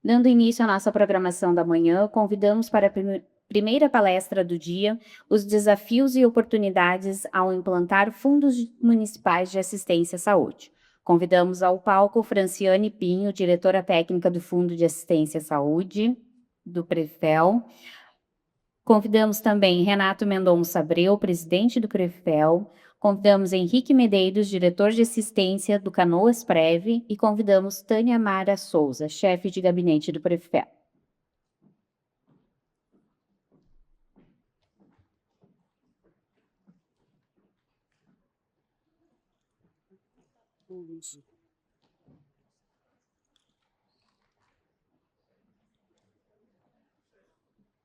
Dando início à nossa programação da manhã, convidamos para a primeira palestra do dia os desafios e oportunidades ao implantar fundos municipais de assistência à saúde. Convidamos ao palco Franciane Pinho, diretora técnica do Fundo de Assistência à Saúde, do Prefel. Convidamos também Renato Mendonça Abreu, presidente do Prefel. Convidamos Henrique Medeiros, diretor de assistência do Canoas Prev, e convidamos Tânia Mara Souza, chefe de gabinete do Prefel.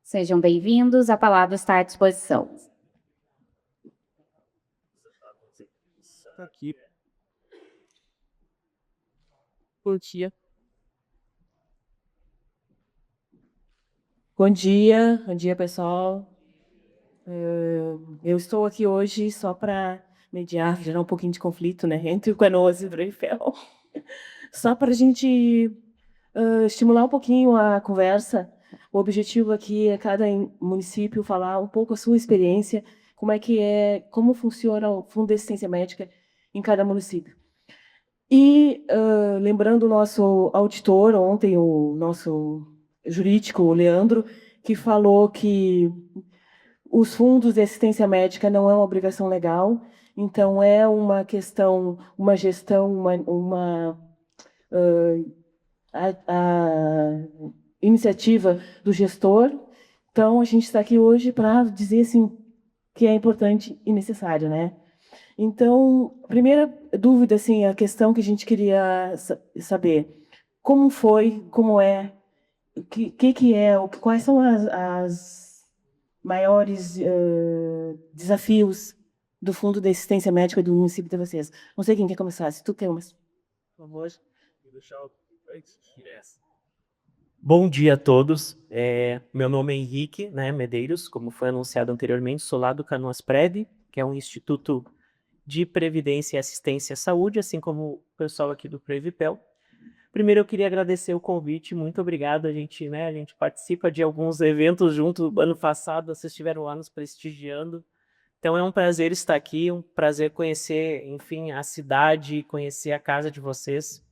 Sejam bem-vindos, a palavra está à disposição. Aqui. Bom dia. Bom dia, pessoal. Eu estou aqui hoje só para mediar, gerar um pouquinho de conflito, né, entre o Canoas e o Prefel. Só para a gente estimular um pouquinho a conversa. O objetivo aqui é cada município falar um pouco a sua experiência, como funciona o Fundo de Assistência Médica em cada município. E lembrando o nosso auditor ontem, o nosso jurídico, o Leandro, que falou que os fundos de assistência médica não é uma obrigação legal, então é uma questão, uma gestão, a iniciativa do gestor. Então, a gente está aqui hoje para dizer assim, que é importante e necessário, né? Então, a primeira dúvida, assim, a questão que a gente queria saber, como foi, como é, quais são as maiores desafios do Fundo de Assistência Médica do município de vocês? Não sei quem quer começar, se tu quer, mas, por favor. Bom dia a todos. Meu nome é Henrique, né, Medeiros, como foi anunciado anteriormente, sou lá do Canoas Prev, que é um instituto de previdência e assistência à saúde, assim como o pessoal aqui do Previpel. Primeiro eu queria agradecer o convite, muito obrigado. A gente participa de alguns eventos junto. Ano passado vocês estiveram lá nos prestigiando. Então é um prazer estar aqui, um prazer conhecer, enfim, a cidade, conhecer a casa de vocês.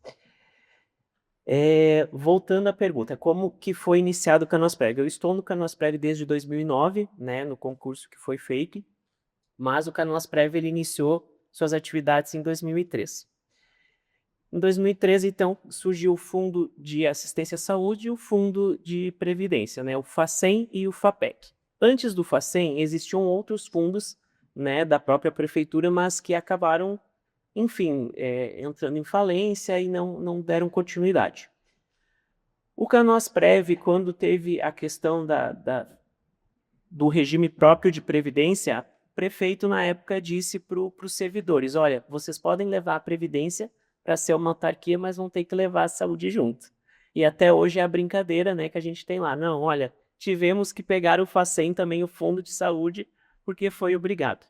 Voltando à pergunta, como que foi iniciado o Canoas Prev? Eu estou no Canoas Prev desde 2009, né, no concurso que foi feito, mas o Canoas Prev ele iniciou suas atividades em 2003. Em 2013, então, surgiu o Fundo de Assistência à Saúde e o Fundo de Previdência, né, o FACEM e o FAPEC. Antes do FACEM, existiam outros fundos, né, da própria prefeitura, mas que acabaram, enfim, entrando em falência e não deram continuidade. O Canoas Prev, quando teve a questão do regime próprio de previdência, o prefeito, na época, disse para os servidores, olha, vocês podem levar a previdência para ser uma autarquia, mas vão ter que levar a saúde junto. E até hoje é a brincadeira, né, que a gente tem lá. Não, olha, tivemos que pegar o FACEM também, o Fundo de Saúde, porque foi obrigado.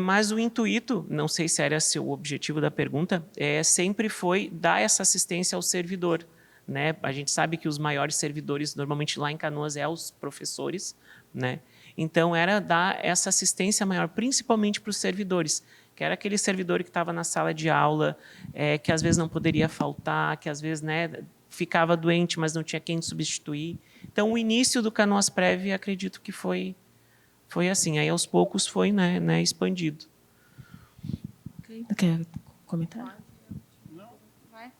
Mas o intuito, não sei se era o objetivo da pergunta, sempre foi dar essa assistência ao servidor, né? A gente sabe que os maiores servidores, normalmente lá em Canoas, os professores, né? Então, era dar essa assistência maior, principalmente para os servidores, que era aquele servidor que estava na sala de aula, que às vezes não poderia faltar, que às vezes, né, ficava doente, mas não tinha quem substituir. Então, o início do Canoas Prev, acredito que foi assim. Aí, aos poucos, foi né, expandido. Quer comentar? Não. Vai.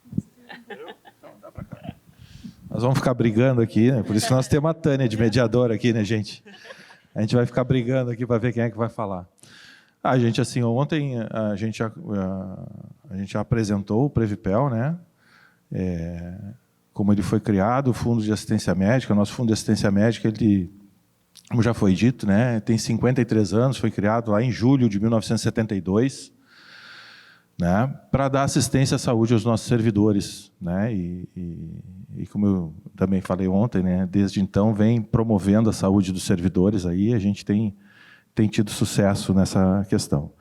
Então, dá para cá. Nós vamos ficar brigando aqui, né? Por isso que nós temos a Tânia de mediadora aqui, né, gente? A gente vai ficar brigando aqui para ver quem é que vai falar. Gente, assim, ontem a gente já apresentou o Previpel, né? Como ele foi criado, o Fundo de Assistência Médica. O nosso Fundo de Assistência Médica, ele, como já foi dito, né, tem 53 anos, foi criado lá em julho de 1972, né, para dar assistência à saúde aos nossos servidores, né, e como eu também falei ontem, né, desde então vem promovendo a saúde dos servidores, aí a gente tem tido sucesso nessa questão.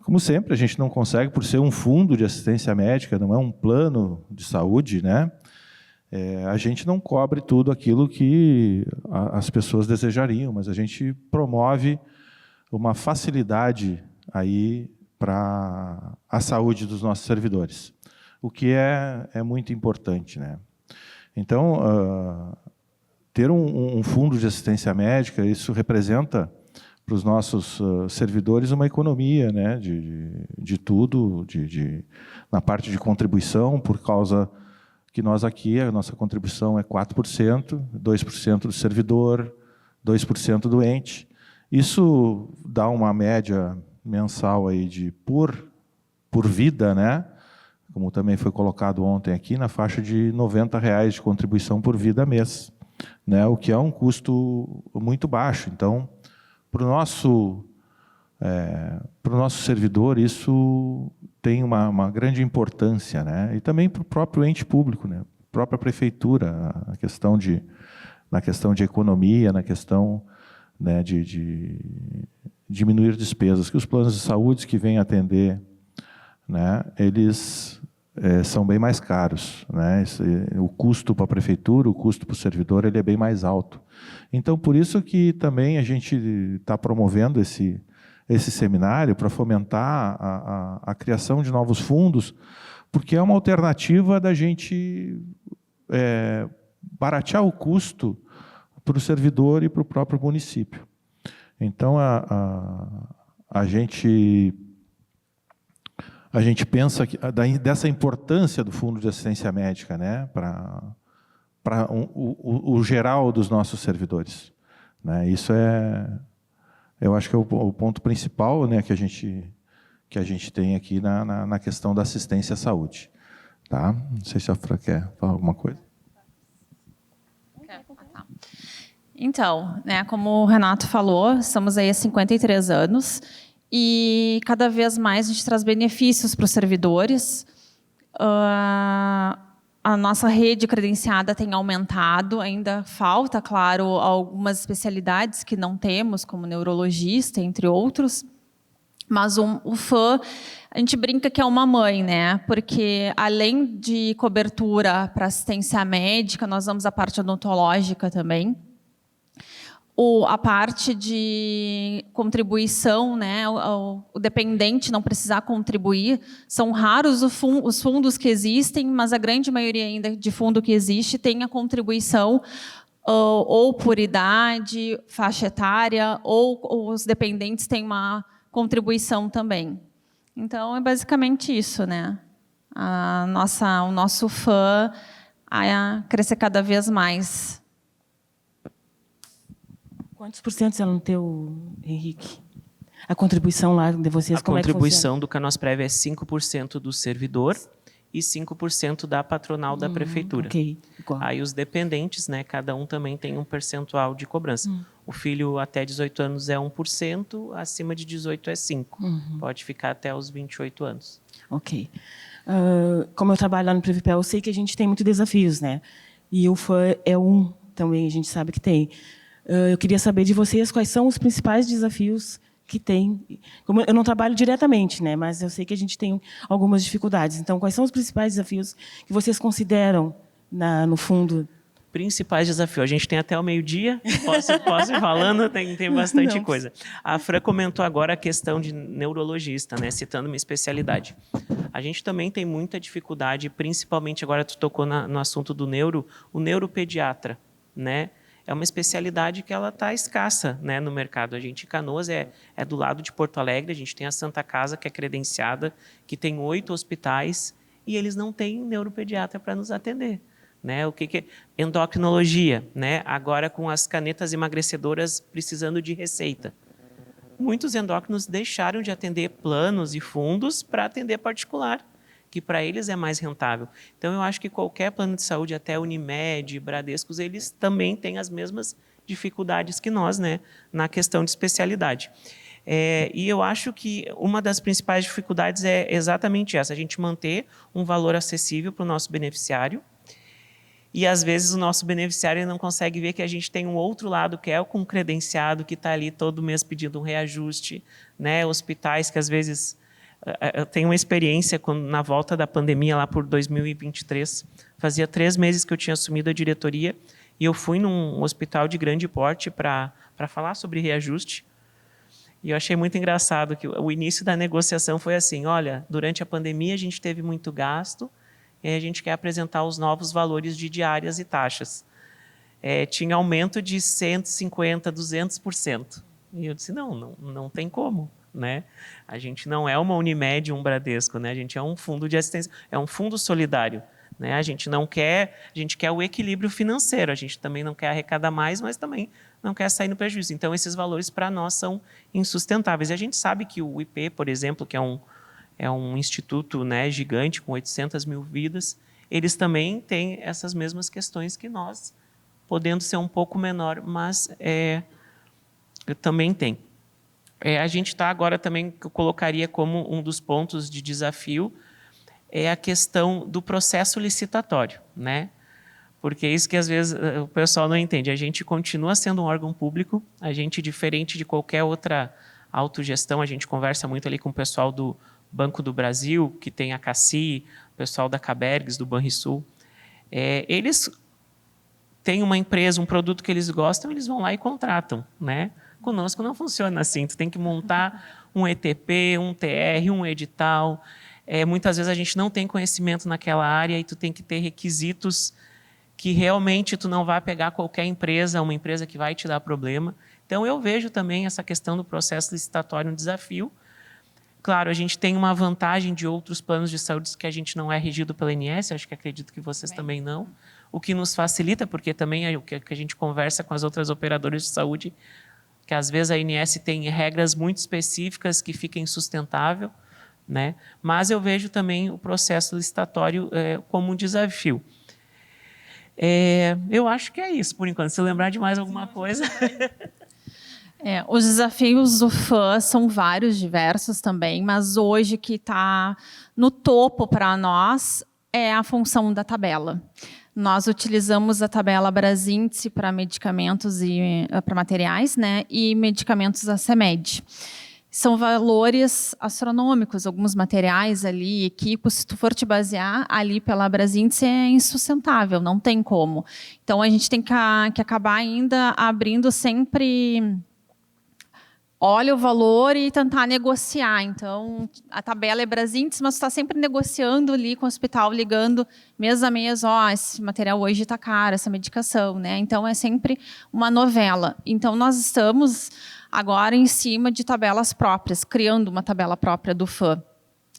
Como sempre, a gente não consegue, por ser um fundo de assistência médica, não é um plano de saúde, né, a gente não cobre tudo aquilo que as pessoas desejariam, mas a gente promove uma facilidade aí para a saúde dos nossos servidores, o que é muito importante, né? Então, ter um fundo de assistência médica, isso representa para os nossos servidores uma economia, né, de tudo, na parte de contribuição, por causa que nós aqui, a nossa contribuição é 4%, 2% do servidor, 2% do ente. Isso dá uma média mensal aí por vida, né? Como também foi colocado ontem aqui, na faixa de R$90 de contribuição por vida mês, né? O que é um custo muito baixo. Então, para o nosso servidor, isso tem uma grande importância, né? E também para o próprio ente público, né? A própria prefeitura, na questão de economia, na questão, né, de diminuir despesas, que os planos de saúde que vêm atender, né, eles são bem mais caros, né? O custo para a prefeitura, o custo para o servidor, ele é bem mais alto. Então, por isso que também a gente está promovendo esse seminário para fomentar a criação de novos fundos, porque é uma alternativa da gente baratear o custo para o servidor e para o próprio município. Então, a gente pensa dessa importância do Fundo de Assistência Médica, né, para o geral dos nossos servidores, né? Isso eu acho que é o ponto principal, né, que a gente tem aqui na questão da assistência à saúde. Tá? Não sei se a Fran quer falar alguma coisa. Então, né, como o Renato falou, estamos aí há 53 anos e cada vez mais a gente traz benefícios para os servidores. A nossa rede credenciada tem aumentado, ainda falta, claro, algumas especialidades que não temos, como neurologista, entre outros. Mas o FAM, a gente brinca que é uma mãe, né? Porque além de cobertura para assistência médica, nós damos a parte odontológica também. A parte de contribuição, né, o dependente não precisar contribuir, são raros os fundos que existem, mas a grande maioria ainda de fundo que existe tem a contribuição ou por idade, faixa etária, ou os dependentes têm uma contribuição também. Então, é basicamente isso, né? O nosso FAM a crescer cada vez mais. Quantos por cento ela não teu, Henrique? A contribuição lá de vocês, como é que funciona? A contribuição do Canosprev é 5% do servidor e 5% da patronal da prefeitura. Ok, igual. Aí os dependentes, né, cada um também tem um percentual de cobrança. O filho até 18 anos é 1%, acima de 18 é 5%. Pode ficar até os 28 anos. Ok. Como eu trabalho lá no Previpel, eu sei que a gente tem muitos desafios, né? E o FAM é um também, a gente sabe que tem. Eu queria saber de vocês quais são os principais desafios que tem. Como eu não trabalho diretamente, né, mas eu sei que a gente tem algumas dificuldades. Então, quais são os principais desafios que vocês consideram no fundo? Principais desafios. A gente tem até o meio-dia. Posso ir falando? Tem bastante coisa. A Fran comentou agora a questão de neurologista, né, citando uma especialidade. A gente também tem muita dificuldade, principalmente agora tu tocou no assunto do o neuropediatra, né? É uma especialidade que ela está escassa, né, no mercado. A gente, em Canoas, é do lado de Porto Alegre, a gente tem a Santa Casa, que é credenciada, que tem 8 hospitais, e eles não têm neuropediatra para nos atender. Né? O que é endocrinologia, né? Agora com as canetas emagrecedoras precisando de receita. Muitos endócrinos deixaram de atender planos e fundos para atender particular, que para eles é mais rentável. Então, eu acho que qualquer plano de saúde, até Unimed, Bradescos, eles também têm as mesmas dificuldades que nós, né, na questão de especialidade. E eu acho que uma das principais dificuldades é exatamente essa, a gente manter um valor acessível para o nosso beneficiário, e, às vezes, o nosso beneficiário não consegue ver que a gente tem um outro lado, que é o com credenciado, que está ali todo mês pedindo um reajuste, né, hospitais que, às vezes, Eu tenho uma experiência na volta da pandemia, lá por 2023. Fazia 3 meses que eu tinha assumido a diretoria e eu fui num hospital de grande porte para falar sobre reajuste. E eu achei muito engraçado que o início da negociação foi assim: olha, durante a pandemia a gente teve muito gasto e a gente quer apresentar os novos valores de diárias e taxas. Tinha aumento de 150%, 200%. E eu disse, não tem como. Né? A gente não é uma Unimed, um Bradesco, né? A gente é um fundo de assistência, é um fundo solidário. Né? A gente quer o equilíbrio financeiro, a gente também não quer arrecadar mais, mas também não quer sair no prejuízo. Então, esses valores para nós são insustentáveis. E a gente sabe que o IP, por exemplo, que é um instituto, né, gigante, com 800 mil vidas, eles também têm essas mesmas questões que nós, podendo ser um pouco menor, mas também tem. A gente está agora também, que eu colocaria como um dos pontos de desafio, é a questão do processo licitatório, né? Porque é isso que às vezes o pessoal não entende. A gente continua sendo um órgão público, a gente, diferente de qualquer outra autogestão, a gente conversa muito ali com o pessoal do Banco do Brasil, que tem a CACI, o pessoal da Cabergs, do Banrisul. Eles têm uma empresa, um produto que eles gostam, eles vão lá e contratam, né? Conosco não funciona assim. Tu tem que montar um ETP, um TR, um edital. Muitas vezes a gente não tem conhecimento naquela área e tu tem que ter requisitos que realmente tu não vai pegar qualquer empresa, uma empresa que vai te dar problema. Então, eu vejo também essa questão do processo licitatório um desafio. Claro, a gente tem uma vantagem de outros planos de saúde que a gente não é regido pela ANS, acho que acredito que vocês também não, o que nos facilita, porque também é o que a gente conversa com as outras operadoras de saúde, que às vezes a ANS tem regras muito específicas que fiquem insustentável, né? Mas eu vejo também o processo licitatório como um desafio. Eu acho que é isso, por enquanto. Se lembrar de mais alguma coisa... Os desafios do FAM são vários, diversos também, mas hoje que está no topo para nós é a função da tabela. Nós utilizamos a tabela Brasíndice para medicamentos e para materiais, né, e medicamentos a CEMED. São valores astronômicos, alguns materiais ali, equipos, se tu for te basear ali pela Brasíndice é insustentável, não tem como. Então, a gente tem que acabar ainda abrindo sempre... olha o valor e tentar negociar. Então, a tabela é Brasíndice, mas você está sempre negociando ali com o hospital, ligando mês a mês, esse material hoje está caro, essa medicação, né? Então, é sempre uma novela. Então, nós estamos agora em cima de tabelas próprias, criando uma tabela própria do FAM.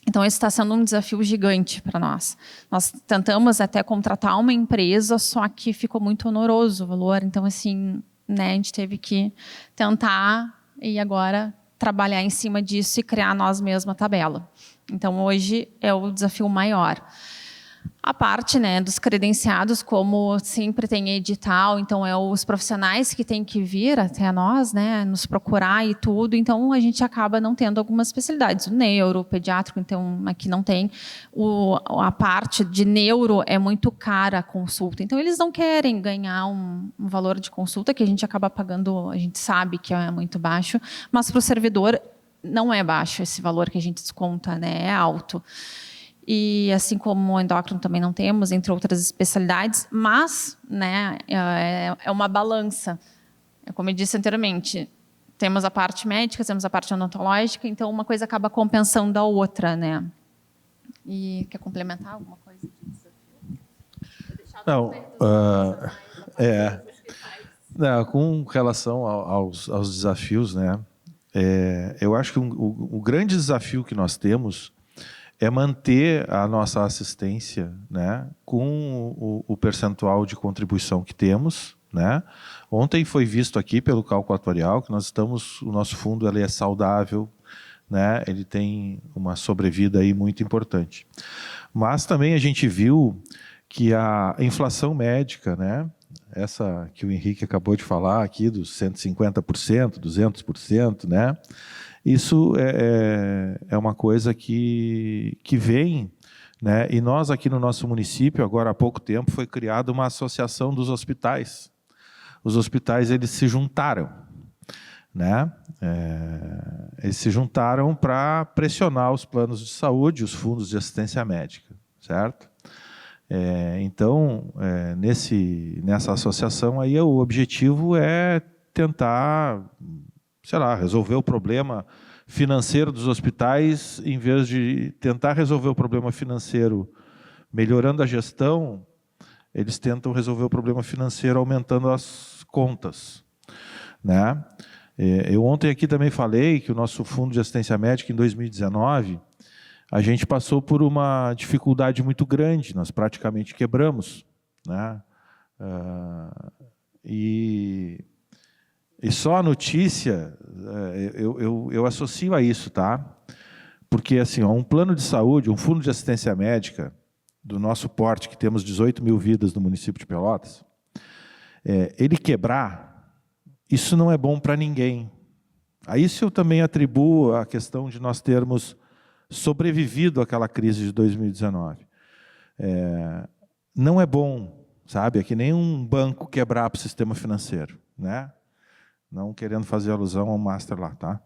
Então, esse está sendo um desafio gigante para nós. Nós tentamos até contratar uma empresa, só que ficou muito oneroso o valor. Então, assim, né, a gente teve que tentar... e agora trabalhar em cima disso e criar nós mesmos a tabela. Então, hoje é o desafio maior. A parte, né, dos credenciados, como sempre tem edital, então os profissionais que têm que vir até nós, né, nos procurar e tudo, então a gente acaba não tendo algumas especialidades. O neuro, o pediátrico, então aqui não tem. A parte de neuro é muito cara a consulta, então eles não querem ganhar um valor de consulta que a gente acaba pagando, a gente sabe que é muito baixo, mas para o servidor não é baixo esse valor que a gente desconta, né, é alto. E assim como o endócrino também não temos, entre outras especialidades, mas, né, é uma balança. Como eu disse anteriormente, temos a parte médica, temos a parte odontológica, então uma coisa acaba compensando a outra, né? E quer complementar alguma coisa disso? Não, com relação aos desafios, né? Eu acho que o grande desafio que nós temos é manter a nossa assistência, né, com o percentual de contribuição que temos, né? Ontem foi visto aqui pelo cálculo atuarial que o nosso fundo ele é saudável, né? Ele tem uma sobrevida aí muito importante. Mas também a gente viu que a inflação médica, né, essa que o Henrique acabou de falar aqui dos 150%, 200%, né? Isso é uma coisa que vem, né? E nós aqui no nosso município, agora há pouco tempo, foi criada uma associação dos hospitais. Os hospitais eles se juntaram, né? Eles se juntaram para pressionar os planos de saúde, os fundos de assistência médica, certo? Então, nessa associação aí, o objetivo é tentar, sei lá, resolver o problema financeiro dos hospitais, em vez de tentar resolver o problema financeiro melhorando a gestão, eles tentam resolver o problema financeiro aumentando as contas, né? Eu ontem aqui também falei que o nosso fundo de assistência médica, em 2019, a gente passou por uma dificuldade muito grande, nós praticamente quebramos, né? E só a notícia, eu associo a isso, tá? Porque assim, um plano de saúde, um fundo de assistência médica, do nosso porte, que temos 18 mil vidas no município de Pelotas, ele quebrar, isso não é bom para ninguém. A isso eu também atribuo a questão de nós termos sobrevivido àquela crise de 2019. Não é bom, sabe? É que nem um banco quebrar para o sistema financeiro, né? Não querendo fazer alusão ao master lá, tá?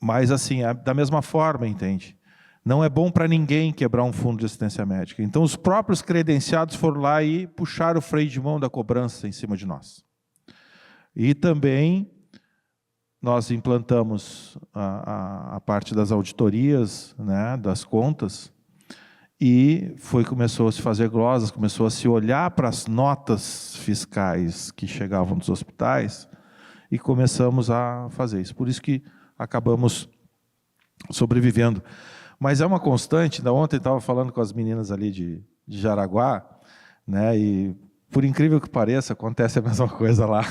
Mas assim, da mesma forma, entende? Não é bom para ninguém quebrar um fundo de assistência médica. Então, os próprios credenciados foram lá e puxaram o freio de mão da cobrança em cima de nós. E também nós implantamos a parte das auditorias, né, das contas, e começou a se fazer glosas, começou a se olhar para as notas fiscais que chegavam dos hospitais e começamos a fazer isso. Por isso que acabamos sobrevivendo. Mas é uma constante, ontem estava falando com as meninas ali de Jaraguá, né, e por incrível que pareça, acontece a mesma coisa lá.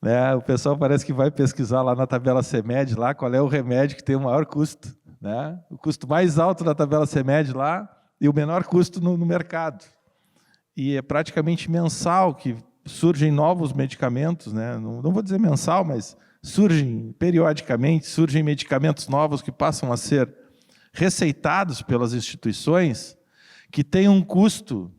Né, o pessoal parece que vai pesquisar lá na tabela CMED, lá, qual é o remédio que tem o maior custo. Né? O custo mais alto da tabela CMED lá e o menor custo no mercado. E é praticamente mensal que surgem novos medicamentos, né? Não vou dizer mensal, mas surgem periodicamente, surgem medicamentos novos que passam a ser receitados pelas instituições que têm um custo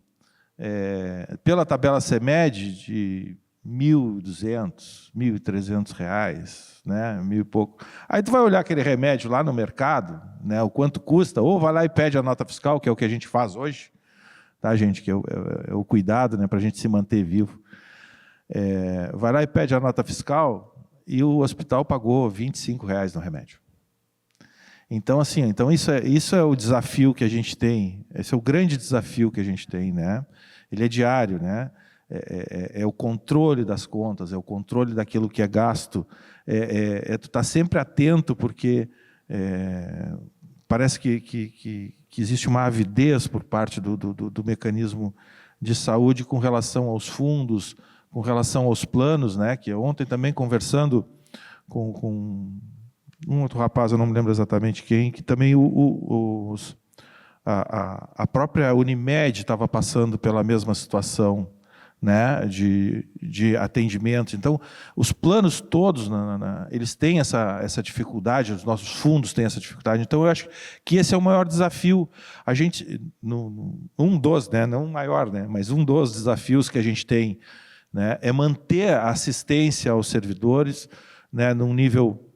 pela tabela CMED de R$ 1.200, R$ 1.300, né? 1.000 e pouco. Aí tu vai olhar aquele remédio lá no mercado, né? O quanto custa, ou vai lá e pede a nota fiscal, que é o que a gente faz hoje, tá, gente? Que é o cuidado, né? Para a gente se manter vivo. Vai lá e pede a nota fiscal e o hospital pagou R$ 25 no remédio. Então, assim, isso é o desafio que a gente tem, esse é o grande desafio que a gente tem, né? Ele é diário, né? É o controle das contas, é o controle daquilo que é gasto, tu estar sempre atento, porque parece que existe uma avidez por parte do mecanismo de saúde com relação aos fundos, com relação aos planos, né? Que ontem também conversando com um outro rapaz, eu não me lembro exatamente quem, que também a própria Unimed estava passando pela mesma situação, né, de atendimento. Então, os planos todos, eles têm essa dificuldade, os nossos fundos têm essa dificuldade. Então, eu acho que esse é o maior desafio. A gente, um dos, né, não o maior, né, mas um dos desafios que a gente tem, né, é manter a assistência aos servidores, né, num nível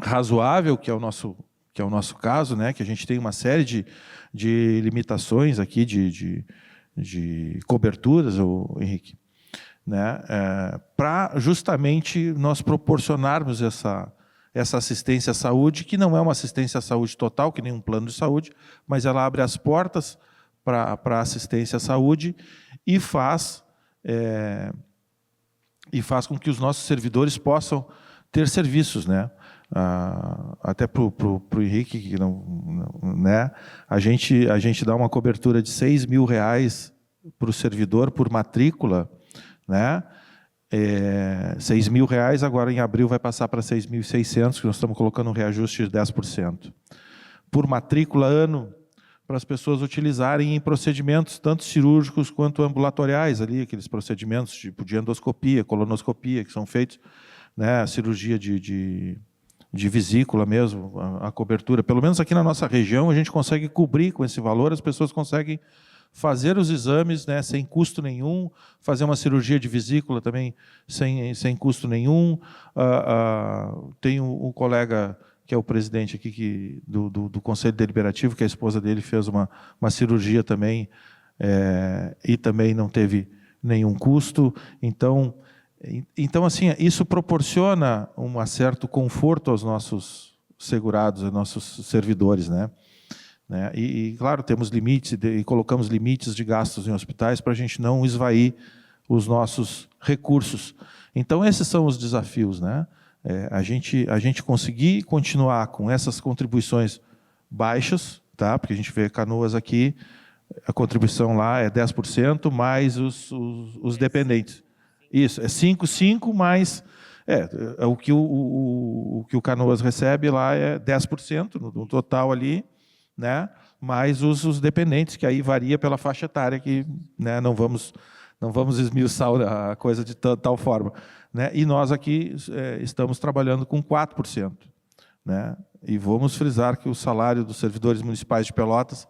razoável, que é o nosso caso, né, que a gente tem uma série de limitações aqui, de coberturas, Henrique, né, para justamente nós proporcionarmos essa assistência à saúde, que não é uma assistência à saúde total, que nem um plano de saúde, mas ela abre as portas para a assistência à saúde e faz com que os nossos servidores possam ter serviços, né? Até para o Henrique, que né? A gente dá uma cobertura de R$ 6.000 para o servidor por matrícula, né? R$ 6.000, agora em abril vai passar para 6.600, que nós estamos colocando um reajuste de 10%. Por matrícula ano, para as pessoas utilizarem em procedimentos tanto cirúrgicos quanto ambulatoriais, ali, aqueles procedimentos tipo de endoscopia, colonoscopia, que são feitos, né? A cirurgia de vesícula mesmo, a cobertura. Pelo menos aqui na nossa região, a gente consegue cobrir com esse valor, as pessoas conseguem fazer os exames, né, sem custo nenhum, fazer uma cirurgia de vesícula também sem custo nenhum. Tem um colega que é o presidente aqui do Conselho Deliberativo, que a esposa dele fez uma cirurgia também, e também não teve nenhum custo. Então assim, isso proporciona um certo conforto aos nossos segurados, aos nossos servidores, né? E claro, temos limites e colocamos limites de gastos em hospitais para a gente não esvair os nossos recursos. Então, esses são os desafios, né? A gente conseguir continuar com essas contribuições baixas, tá? Porque a gente vê Canoas aqui, a contribuição lá é 10%, mais os dependentes. Isso, é 5 mais... o que o Canoas recebe lá é 10% no total ali, né? Mais os dependentes, que aí varia pela faixa etária, que, né, não vamos esmiuçar a coisa de tal forma, né? E nós aqui estamos trabalhando com 4%. Né? E vamos frisar que o salário dos servidores municipais de Pelotas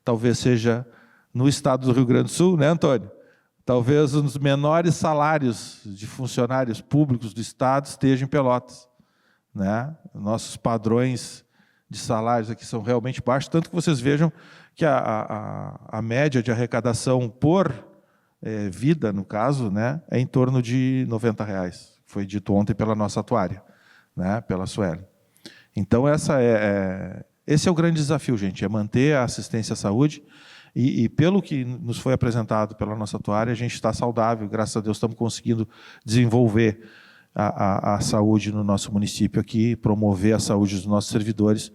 talvez seja, no estado do Rio Grande do Sul, né, Antônio? Talvez um dos menores salários de funcionários públicos do estado estejam em Pelotas. Né? Nossos padrões de salários aqui são realmente baixos, tanto que vocês vejam que a média de arrecadação por vida, no caso, né, é em torno de R$ 90, foi dito ontem pela nossa atuária, né, pela Sueli. Então, esse é o grande desafio, gente, é manter a assistência à saúde, e pelo que nos foi apresentado pela nossa atuária, a gente está saudável, graças a Deus estamos conseguindo desenvolver a saúde no nosso município aqui, promover a saúde dos nossos servidores,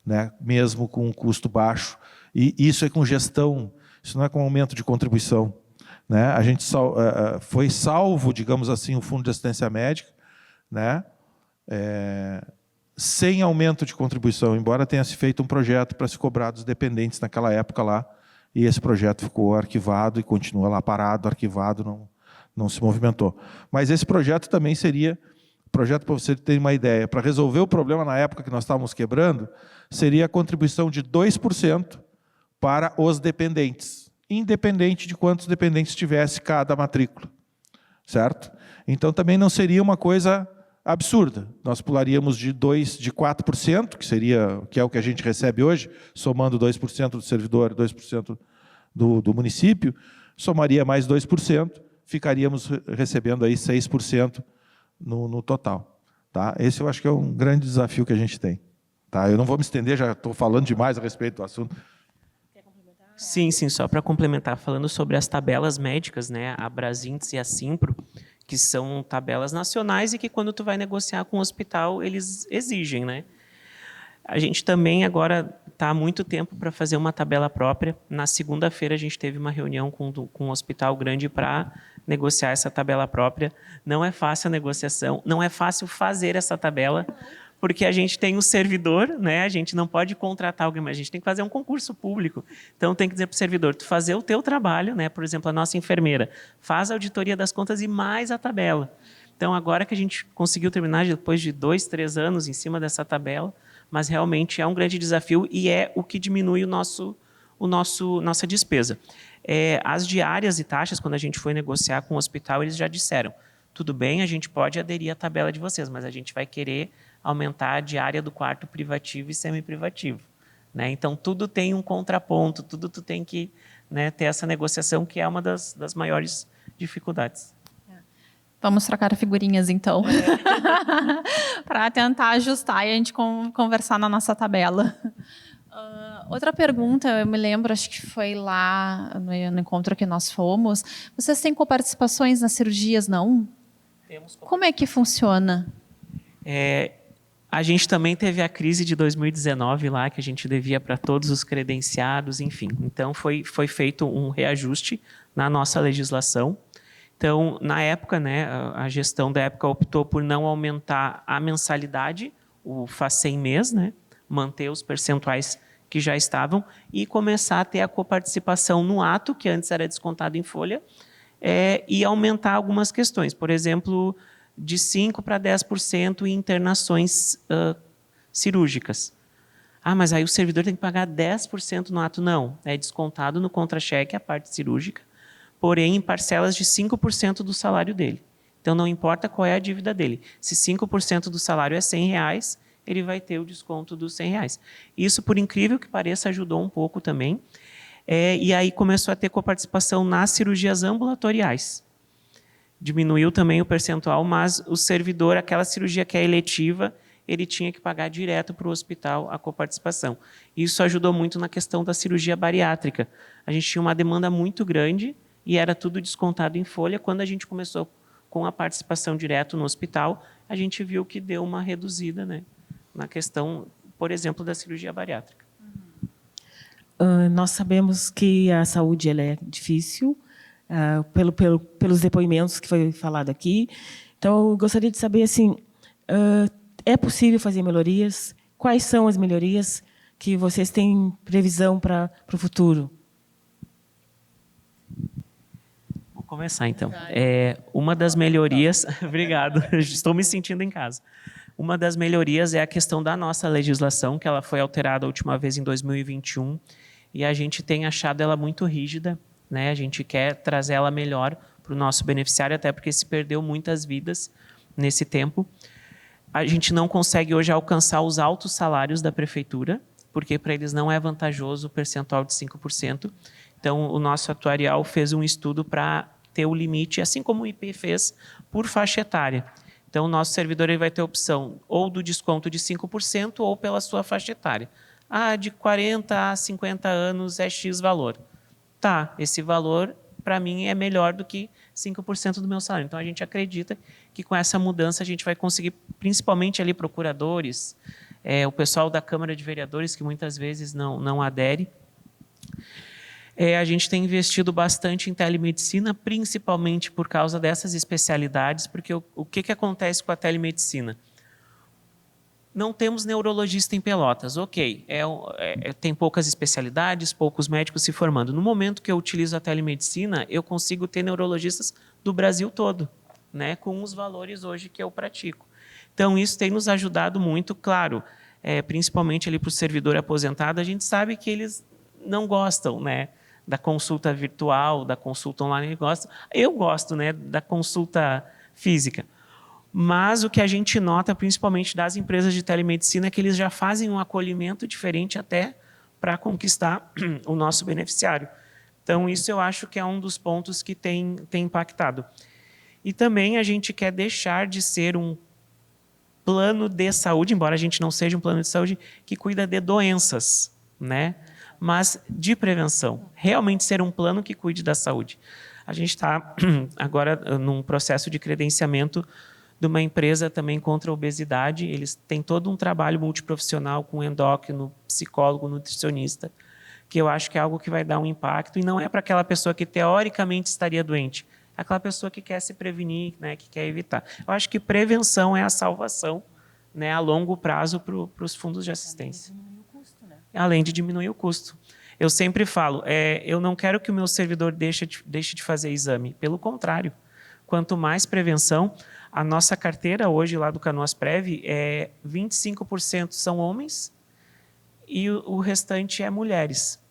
né, mesmo com um custo baixo, e isso é com gestão, isso não é com aumento de contribuição. Né? A gente foi salvo, digamos assim, o Fundo de Assistência Médica, né? Sem aumento de contribuição, embora tenha se feito um projeto para se cobrar dos dependentes naquela época lá, e esse projeto ficou arquivado e continua lá parado, arquivado, não se movimentou. Mas esse projeto também seria, projeto para você ter uma ideia, para resolver o problema na época que nós estávamos quebrando, seria a contribuição de 2% para os dependentes, independente de quantos dependentes tivesse cada matrícula, certo? Então, também não seria uma coisa absurda. Nós pularíamos de 4%, que é o que a gente recebe hoje, somando 2% do servidor, 2% do município, somaria mais 2%, ficaríamos recebendo aí 6% no total. Tá? Esse eu acho que é um grande desafio que a gente tem. Tá? Eu não vou me estender, já estou falando demais a respeito do assunto. Sim, só para complementar, falando sobre as tabelas médicas, né, a Brasíndice e a Simpro, que são tabelas nacionais e que quando tu vai negociar com o hospital, eles exigem, né? A gente também agora está há muito tempo para fazer uma tabela própria. Na segunda-feira a gente teve uma reunião com um hospital grande para negociar essa tabela própria. Não é fácil a negociação, não é fácil fazer essa tabela, porque a gente tem um servidor, né? A gente não pode contratar alguém, mas a gente tem que fazer um concurso público. Então, tem que dizer para o servidor, tu fazer o teu trabalho, né? Por exemplo, a nossa enfermeira faz a auditoria das contas e mais a tabela. Então, agora que a gente conseguiu terminar, depois de 2, 3 anos em cima dessa tabela, mas realmente é um grande desafio e é o que diminui nossa despesa. As diárias e taxas, quando a gente foi negociar com o hospital, eles já disseram, tudo bem, a gente pode aderir à tabela de vocês, mas a gente vai querer aumentar a diária do quarto privativo e semiprivativo. Né? Então, tudo tem um contraponto, tudo tu tem que, né, ter essa negociação, que é uma das maiores dificuldades. Vamos trocar figurinhas, então, para tentar ajustar e a gente conversar na nossa tabela. Outra pergunta, eu me lembro, acho que foi lá no encontro que nós fomos, vocês têm coparticipações nas cirurgias, não? Temos. Como é que funciona? A gente também teve a crise de 2019 lá, que a gente devia para todos os credenciados, enfim. Então, foi feito um reajuste na nossa legislação. Então, na época, né, a gestão da época optou por não aumentar a mensalidade, o FACEM mês, né, manter os percentuais que já estavam e começar a ter a coparticipação no ato, que antes era descontado em folha, e aumentar algumas questões. Por exemplo, de 5% para 10% em internações cirúrgicas. Ah, mas aí o servidor tem que pagar 10% no ato. Não, é descontado no contra-cheque a parte cirúrgica, porém em parcelas de 5% do salário dele. Então, não importa qual é a dívida dele. Se 5% do salário é R$100, ele vai ter o desconto dos R$100. Isso, por incrível que pareça, ajudou um pouco também. E aí começou a ter coparticipação nas cirurgias ambulatoriais. Diminuiu também o percentual, mas o servidor, aquela cirurgia que é eletiva, ele tinha que pagar direto para o hospital a coparticipação. Isso ajudou muito na questão da cirurgia bariátrica. A gente tinha uma demanda muito grande e era tudo descontado em folha. Quando a gente começou com a participação direto no hospital, a gente viu que deu uma reduzida, né, na questão, por exemplo, da cirurgia bariátrica. Nós sabemos que a saúde ela é difícil, pelos depoimentos que foi falado aqui. Então, eu gostaria de saber, assim, é possível fazer melhorias? Quais são as melhorias que vocês têm previsão para o futuro? Vou começar, então. Uma das melhorias... Obrigado, estou me sentindo em casa. Uma das melhorias é a questão da nossa legislação, que ela foi alterada a última vez em 2021, e a gente tem achado ela muito rígida, né? A gente quer trazer ela melhor para o nosso beneficiário, até porque se perdeu muitas vidas nesse tempo. A gente não consegue hoje alcançar os altos salários da prefeitura, porque para eles não é vantajoso o percentual de 5%. Então, o nosso atuarial fez um estudo para ter o limite, assim como o IP fez, por faixa etária. Então, o nosso servidor ele vai ter a opção ou do desconto de 5% ou pela sua faixa etária. Ah, de 40 a 50 anos é X valor. Tá, esse valor, para mim, é melhor do que 5% do meu salário. Então, a gente acredita que com essa mudança a gente vai conseguir, principalmente ali procuradores, o pessoal da Câmara de Vereadores, que muitas vezes não adere. A gente tem investido bastante em telemedicina, principalmente por causa dessas especialidades, porque o que acontece com a telemedicina? Não temos neurologista em Pelotas, ok, tem poucas especialidades, poucos médicos se formando. No momento que eu utilizo a telemedicina, eu consigo ter neurologistas do Brasil todo, né, com os valores hoje que eu pratico. Então, isso tem nos ajudado muito, claro, principalmente ali para o servidor aposentado, a gente sabe que eles não gostam, né, da consulta virtual, da consulta online, eles gostam. Eu gosto, né, da consulta física. Mas o que a gente nota, principalmente das empresas de telemedicina, é que eles já fazem um acolhimento diferente até para conquistar o nosso beneficiário. Então, isso eu acho que é um dos pontos que tem impactado. E também a gente quer deixar de ser um plano de saúde, embora a gente não seja um plano de saúde que cuida de doenças, né? Mas de prevenção. Realmente ser um plano que cuide da saúde. A gente está agora num processo de credenciamento de uma empresa também contra a obesidade. Eles têm todo um trabalho multiprofissional com endócrino, psicólogo, nutricionista, que eu acho que é algo que vai dar um impacto, e não é para aquela pessoa que teoricamente estaria doente, é aquela pessoa que quer se prevenir, né, que quer evitar. Eu acho que prevenção é a salvação, né, a longo prazo para os fundos de assistência. Além de diminuir o custo. Eu sempre falo, eu não quero que o meu servidor deixe de fazer exame, pelo contrário. Quanto mais prevenção, a nossa carteira hoje lá do Canoasprev 25% são homens e o restante é mulheres.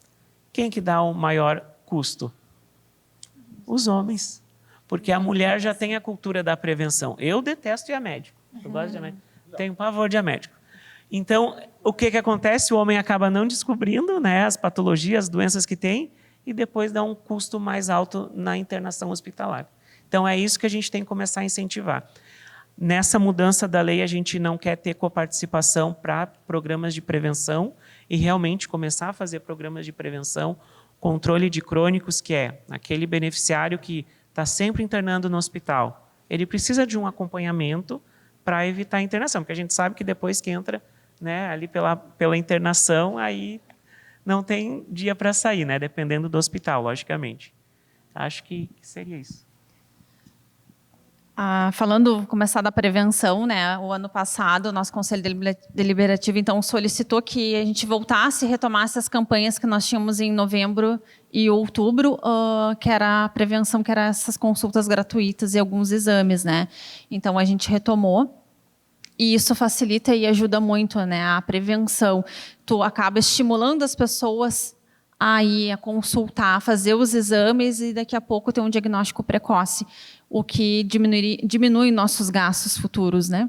Quem que dá o maior custo? Os homens. Porque a mulher já tem a cultura da prevenção. Eu detesto ir a médico. Eu gosto de ir a médico. Tenho pavor de ir a médico. Então, o que acontece? O homem acaba não descobrindo, né, as patologias, as doenças que tem, e depois dá um custo mais alto na internação hospitalar. Então, é isso que a gente tem que começar a incentivar. Nessa mudança da lei, a gente não quer ter coparticipação para programas de prevenção e realmente começar a fazer programas de prevenção, controle de crônicos, que é aquele beneficiário que está sempre internando no hospital. Ele precisa de um acompanhamento para evitar a internação, porque a gente sabe que depois que entra, né, ali pela internação, aí não tem dia para sair, né, dependendo do hospital, logicamente. Acho que seria isso. Começar da prevenção, né? O ano passado, o nosso Conselho Deliberativo, então, solicitou que a gente voltasse e retomasse as campanhas que nós tínhamos em novembro e outubro, que era a prevenção, que era essas consultas gratuitas e alguns exames, né? Então, a gente retomou. E isso facilita e ajuda muito, né, a prevenção. Tu acaba estimulando as pessoas a ir a consultar, a fazer os exames e daqui a pouco ter um diagnóstico precoce, o que diminui nossos gastos futuros, né?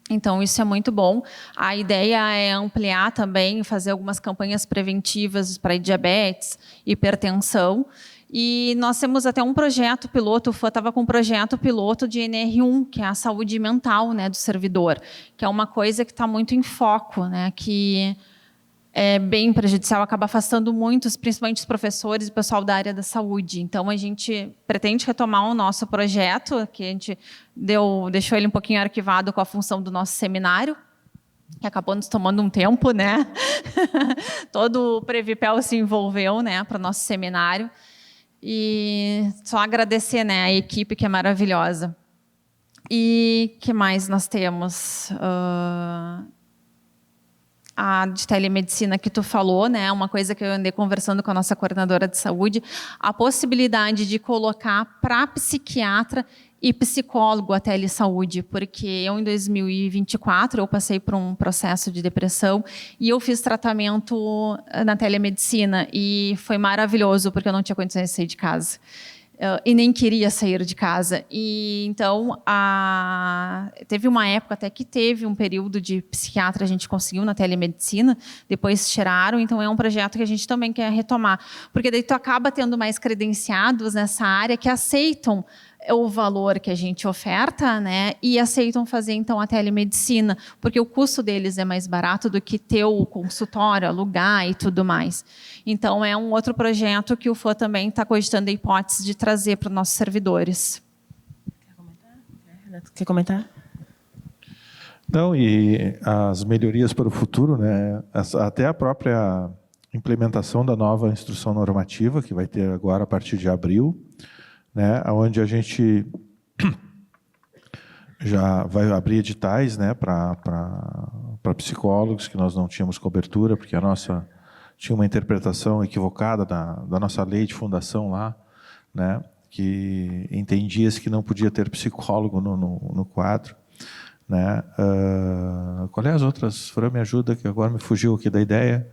Então, isso é muito bom. A ideia é ampliar também, fazer algumas campanhas preventivas para diabetes, hipertensão. E nós temos até um projeto piloto, o FAN estava com um projeto piloto de NR1, que é a saúde mental, né, do servidor, que é uma coisa que está muito em foco, né, que é bem prejudicial, acaba afastando muitos, principalmente os professores e o pessoal da área da saúde. Então, a gente pretende retomar o nosso projeto, que a gente deixou ele um pouquinho arquivado com a função do nosso seminário, que acabou nos tomando um tempo, né? Todo o Previpel se envolveu, né, para o nosso seminário. E só agradecer, né, a equipe, que é maravilhosa. E o que mais nós temos? A de telemedicina que tu falou, né, uma coisa que eu andei conversando com a nossa coordenadora de saúde, a possibilidade de colocar para psiquiatra e psicólogo a telesaúde, porque eu, em 2024, eu passei por um processo de depressão e eu fiz tratamento na telemedicina e foi maravilhoso, porque eu não tinha condições de sair de casa. E nem queria sair de casa. E então, teve uma época até que teve um período de psiquiatra, a gente conseguiu na telemedicina, depois tiraram, então é um projeto que a gente também quer retomar. Porque daí tu acaba tendo mais credenciados nessa área que aceitam o valor que a gente oferta, né, e aceitam fazer, então, a telemedicina, porque o custo deles é mais barato do que ter o consultório, alugar e tudo mais. Então, é um outro projeto que o FAN também está cogitando a hipótese de trazer para os nossos servidores. Quer comentar? Renato, quer comentar? Não, e as melhorias para o futuro, né, até a própria implementação da nova instrução normativa, que vai ter agora a partir de abril, né, onde a gente já vai abrir editais, né, para psicólogos, que nós não tínhamos cobertura, porque a nossa tinha uma interpretação equivocada da nossa lei de fundação lá, né, que entendia-se que não podia ter psicólogo no quadro. Né. Qual é as outras? Fran, me ajuda, que agora me fugiu aqui da ideia.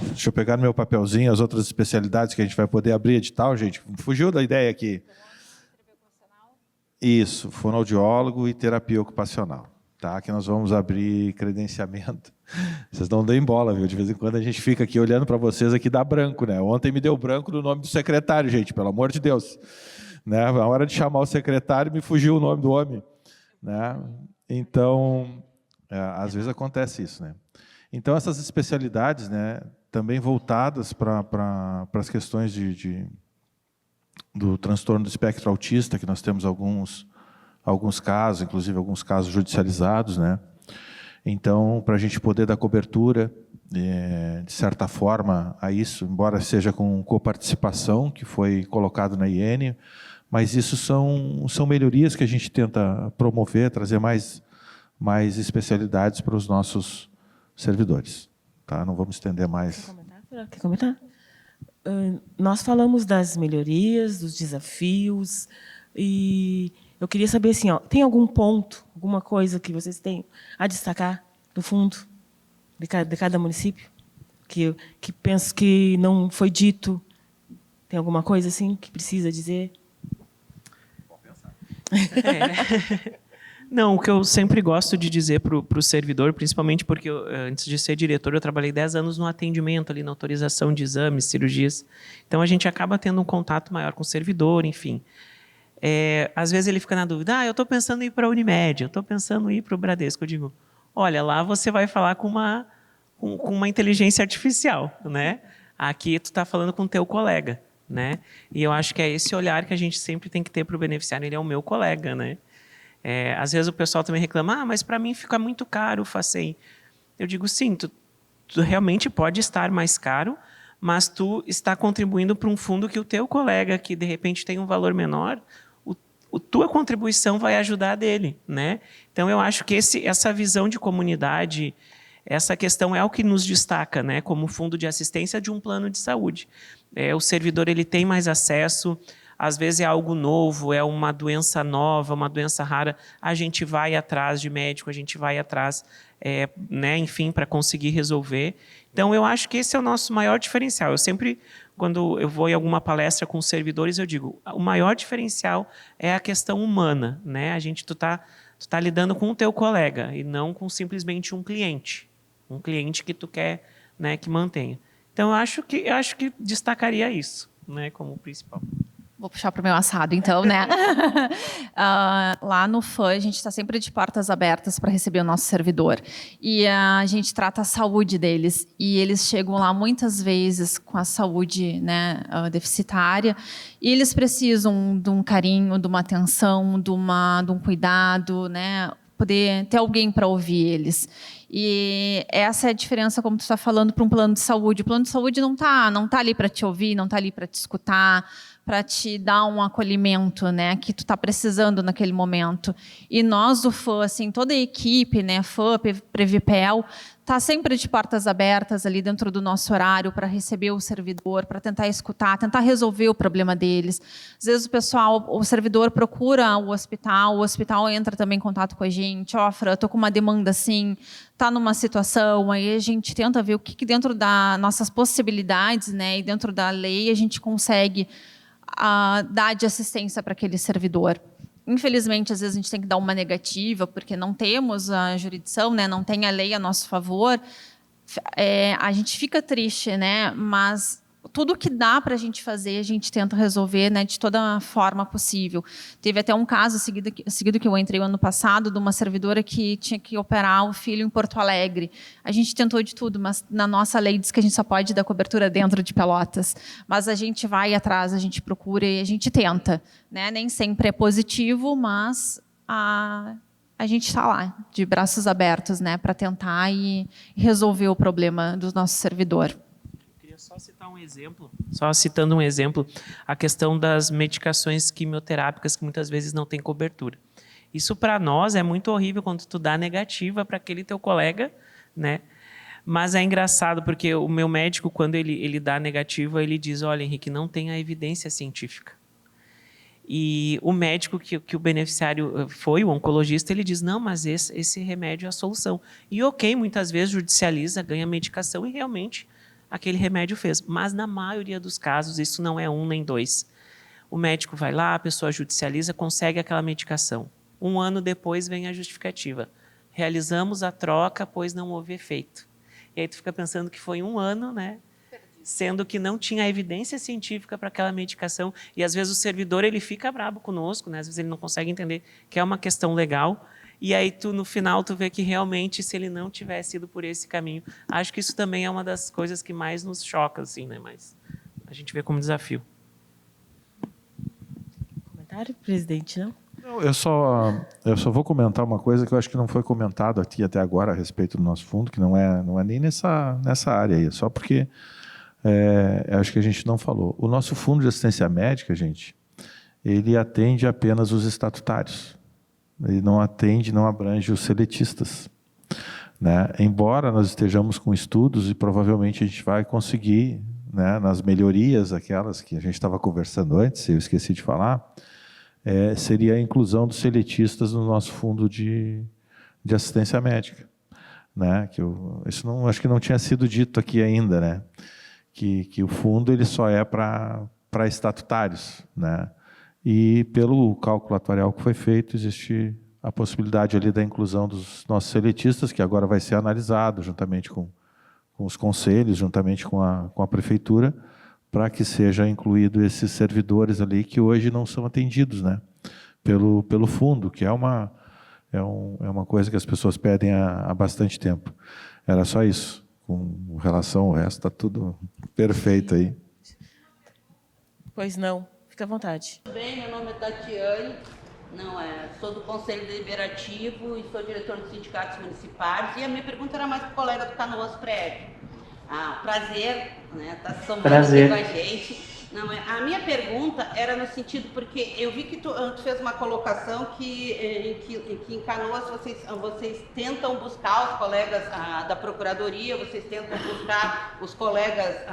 Deixa eu pegar no meu papelzinho as outras especialidades que a gente vai poder abrir edital, gente. Fugiu da ideia aqui. Isso, fonoaudiólogo e terapia ocupacional. Tá? Que nós vamos abrir credenciamento. Vocês não deem bola, viu? De vez em quando a gente fica aqui olhando para vocês aqui, dá branco, né? Ontem me deu branco no nome do secretário, gente, pelo amor de Deus. Né? Na hora de chamar o secretário, me fugiu o nome do homem. Né? Então, às vezes acontece isso, né? Então, essas especialidades, né, também voltadas para as questões do transtorno do espectro autista, que nós temos alguns casos, inclusive alguns casos judicializados, né? Então, para a gente poder dar cobertura, de certa forma, a isso, embora seja com coparticipação, que foi colocado na IN, mas isso são melhorias que a gente tenta promover, trazer mais especialidades para os nossos servidores. Tá? Não vamos estender mais. Quer comentar? Nós falamos das melhorias, dos desafios, e eu queria saber, assim, tem algum ponto, alguma coisa que vocês têm a destacar do fundo de cada município, que penso que não foi dito? Tem alguma coisa assim que precisa dizer? Vou pensar. Não, o que eu sempre gosto de dizer para o servidor, principalmente porque antes de ser diretor, eu trabalhei 10 anos no atendimento, ali na autorização de exames, cirurgias. Então, a gente acaba tendo um contato maior com o servidor, enfim. Às vezes ele fica na dúvida, eu estou pensando em ir para a Unimed, eu estou pensando em ir para o Bradesco. Eu digo, olha, lá você vai falar com uma inteligência artificial, né? Aqui tu está falando com o teu colega, né? E eu acho que é esse olhar que a gente sempre tem que ter para o beneficiário, ele é o meu colega, né? Às vezes o pessoal também reclama, mas para mim fica muito caro o FACEN. Eu digo, sim, tu realmente pode estar mais caro, mas tu está contribuindo para um fundo que o teu colega, que de repente tem um valor menor, tua contribuição vai ajudar dele, né? Então eu acho que essa visão de comunidade, essa questão é o que nos destaca, né, como fundo de assistência de um plano de saúde. O servidor ele tem mais acesso às vezes é algo novo, é uma doença nova, uma doença rara, a gente vai atrás de médico, a gente vai atrás, né, enfim, para conseguir resolver. Então, eu acho que esse é o nosso maior diferencial. Eu sempre, quando eu vou em alguma palestra com os servidores, eu digo, o maior diferencial é a questão humana, né? Tu tá lidando com o teu colega e não com simplesmente um cliente que tu quer, né, que mantenha. Então, eu acho que destacaria isso, né, como principal. Vou puxar para o meu assado, então, né? Lá no FAM, a gente está sempre de portas abertas para receber o nosso servidor. E a gente trata a saúde deles. E eles chegam lá muitas vezes com a saúde, né, deficitária. E eles precisam de um carinho, de uma atenção, de um cuidado, né? Poder ter alguém para ouvir eles. E essa é a diferença, como tu está falando, para um plano de saúde. O plano de saúde não tá ali para te ouvir, não está ali para te escutar, para te dar um acolhimento, né, que tu está precisando naquele momento. E nós do FAM, assim, toda a equipe, né, FAM, Previpel, está sempre de portas abertas ali dentro do nosso horário para receber o servidor, para tentar escutar, tentar resolver o problema deles. Às vezes o servidor procura o hospital entra também em contato com a gente, Fran, estou com uma demanda assim, está numa situação, aí a gente tenta ver o que dentro das nossas possibilidades, né, e dentro da lei a gente consegue dar de assistência para aquele servidor. Infelizmente, às vezes a gente tem que dar uma negativa, porque não temos a jurisdição, né, não tem a lei a nosso favor. A gente fica triste, né, mas tudo que dá para a gente fazer, a gente tenta resolver, né, de toda forma possível. Teve até um caso seguido que eu entrei o ano passado, de uma servidora que tinha que operar o filho em Porto Alegre. A gente tentou de tudo, mas na nossa lei diz que a gente só pode dar cobertura dentro de Pelotas. Mas a gente vai atrás, a gente procura e a gente tenta, né? Nem sempre é positivo, mas a gente está lá, de braços abertos, né, para tentar e resolver o problema do nosso servidor. Só citando um exemplo, a questão das medicações quimioterápicas que muitas vezes não tem cobertura. Isso para nós é muito horrível quando tu dá negativa para aquele teu colega, né? Mas é engraçado porque o meu médico, quando ele dá negativa, ele diz, olha, Henrique, não tem a evidência científica. E o médico que o beneficiário foi, o oncologista, ele diz, não, mas esse remédio é a solução. E ok, muitas vezes judicializa, ganha medicação e realmente aquele remédio fez. Mas, na maioria dos casos, isso não é 1 nem 2. O médico vai lá, a pessoa judicializa, consegue aquela medicação. 1 ano depois vem a justificativa. Realizamos a troca, pois não houve efeito. E aí tu fica pensando que foi 1 ano, né? Sendo que não tinha evidência científica para aquela medicação. E, às vezes, o servidor ele fica bravo conosco, né? Às vezes ele não consegue entender que é uma questão legal. E aí, no final, tu vê que realmente, se ele não tivesse ido por esse caminho, acho que isso também é uma das coisas que mais nos choca, assim, né? Mas a gente vê como desafio. Comentário, presidente, não? Não, eu só vou comentar uma coisa que eu acho que não foi comentado aqui até agora a respeito do nosso fundo, que não é nem nessa área aí, só porque acho que a gente não falou. O nosso fundo de assistência médica, gente, ele atende apenas os estatutários. Ele não abrange os seletistas, né? Embora nós estejamos com estudos e provavelmente a gente vai conseguir, né, nas melhorias, aquelas que a gente estava conversando antes, eu esqueci de falar, seria a inclusão dos seletistas no nosso fundo de assistência médica, né? Acho que não tinha sido dito aqui ainda, né? Que o fundo ele só é para estatutários, né? E pelo cálculo atuarial que foi feito, existe a possibilidade ali da inclusão dos nossos seletistas, que agora vai ser analisado juntamente com os conselhos, juntamente com a prefeitura, para que seja incluído esses servidores ali que hoje não são atendidos, né, pelo fundo, que é uma coisa que as pessoas pedem há bastante tempo. Era só isso. Com relação ao resto, está tudo perfeito aí. Pois não. Fique à vontade. Tudo bem, meu nome é Tatiane, sou do Conselho Deliberativo e sou diretor dos sindicatos municipais. E a minha pergunta era mais para o colega do Canoas Prévio. Prazer, né, tá somando aqui com a gente. A minha pergunta era no sentido, porque eu vi que tu fez uma colocação que em Canoas vocês tentam buscar os colegas da Procuradoria, vocês tentam buscar os colegas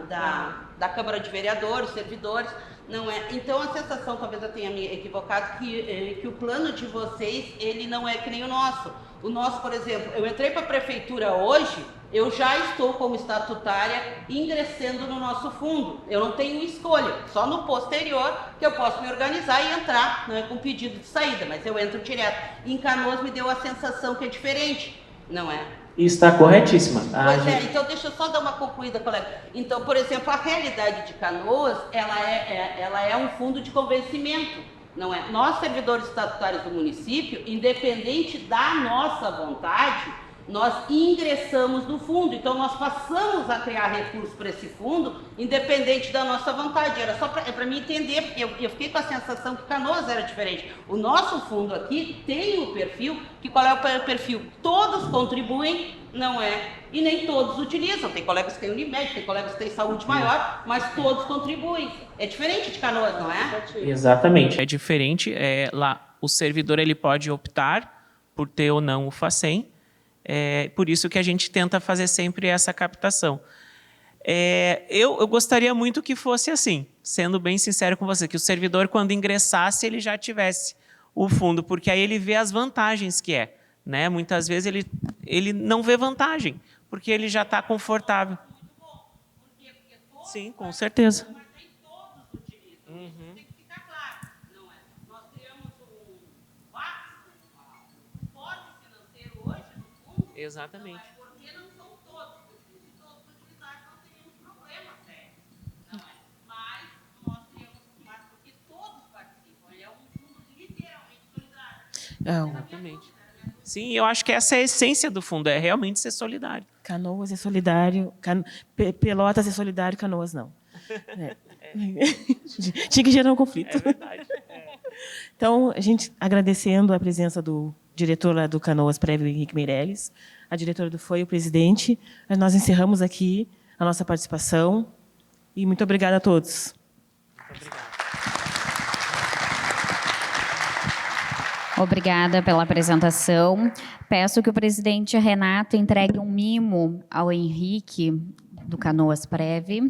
da da Câmara de Vereadores, servidores, não é? Então a sensação, talvez eu tenha me equivocado, que o plano de vocês, ele não é que nem o nosso. O nosso, por exemplo, eu entrei para a prefeitura hoje, eu já estou como estatutária ingressando no nosso fundo. Eu não tenho escolha, só no posterior que eu posso me organizar e entrar, não é, com pedido de saída, mas eu entro direto. Em Canoas me deu a sensação que é diferente, não é? Está corretíssima. Pois é, então deixa eu só dar uma concluída, colega. Então, por exemplo, a realidade de Canoas, ela é um fundo de convencimento, não é? Nós, servidores estatutários do município, independente da nossa vontade, nós ingressamos no fundo, então nós passamos a criar recursos para esse fundo, independente da nossa vontade. Era só para mim entender, porque eu fiquei com a sensação que Canoas era diferente. O nosso fundo aqui tem o perfil, que qual é o perfil? Todos contribuem, não é? E nem todos utilizam. Tem colegas que têm Unimed, tem colegas que têm saúde maior, mas todos contribuem. É diferente de Canoas, não é? Exatamente. É diferente. Lá, o servidor ele pode optar por ter ou não o FACEN. Por isso que a gente tenta fazer sempre essa captação. Eu gostaria muito que fosse assim, sendo bem sincero com você, que o servidor, quando ingressasse, ele já tivesse o fundo, porque aí ele vê as vantagens que é. Né? Muitas vezes ele não vê vantagem, porque ele já está confortável. Sim, com certeza. Exatamente. Porque não são todos, se todos utilizados não teríamos problema até, não é? Mas nós teríamos, porque todos participam, ele é um fundo literalmente solidário. Exatamente. Sim, eu acho que essa é a essência do fundo, é realmente ser solidário. Canoas é solidário, Pelotas é solidário, Canoas não. Tinha que gerar um conflito. É verdade. Então, a gente agradecendo a presença do diretor lá do Canoas Prévio, Henrique Meirelles, a diretora do FOI, o presidente. Nós encerramos aqui a nossa participação e muito obrigada a todos. Muito obrigado. Obrigada pela apresentação. Peço que o presidente Renato entregue um mimo ao Henrique do Canoas Prev.